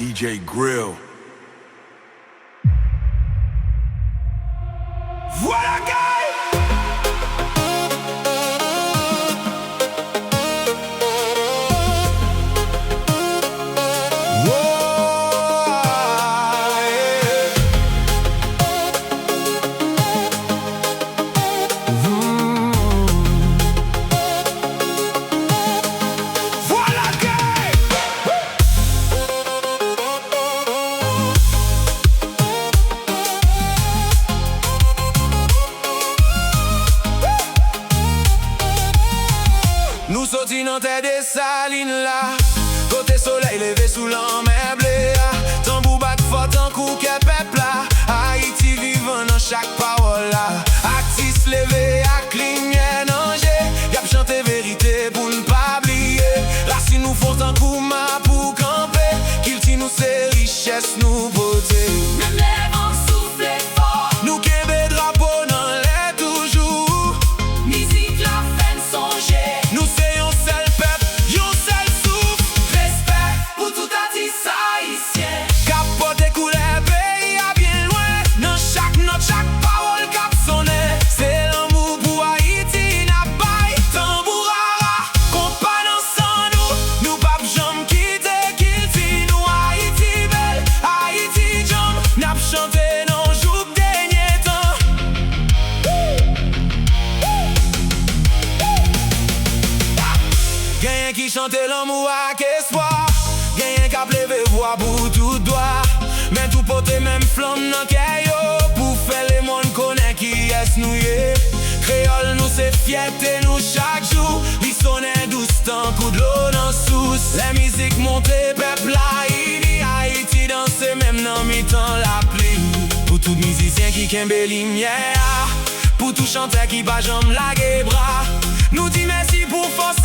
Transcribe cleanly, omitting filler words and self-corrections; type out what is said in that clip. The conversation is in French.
DJ Grill. Voilà guy! Nous sortis dans tête des salines là, côté soleil levé sous l'emmeublé. Tambour bat fort en coup que peuple là, Haïti vivant dans chaque parole là. Artiste levé à clignée danger, y'a chanté vérité pour ne pas oublier. Racine nous font un coup ma pour camper, qu'il t'y nous c'est richesse nous beauté. Même les vents soufflent fort, Nous québé drapeau dans les toujours. musique la fait songer. Nous c'est un seul peuple, un seul souffle. Respect pour tout artiste haïtien. Capote des couleurs, pays à bien loin. Dans chaque note, chaque parole cap sonné. C'est l'amour pour Haïti, n'a pas tambourara. Qu'on pas dans sans nous, nous pas jamais quitter, qu'il nous Haïti belle, Haïti jam. N'a chanté non jour dernier temps. Gagne qui chante l'amour avec espoir. Gagne qui a levé voix pour tout doigt. Mais tout porter même flamme dans caillou. Pour faire les mondes connaître qui est nous yé. Créole nous c'est fierté nous chaque jour. Li sonne douce tant coup de l'eau dans sous. La musique montée peuple Haïti. Haïti danse même dans mi-temps la pluie. Pour tout musicien qui kembe lumière. Pour tout chanteur qui va jamais laguer bras. Nous dit merci pour force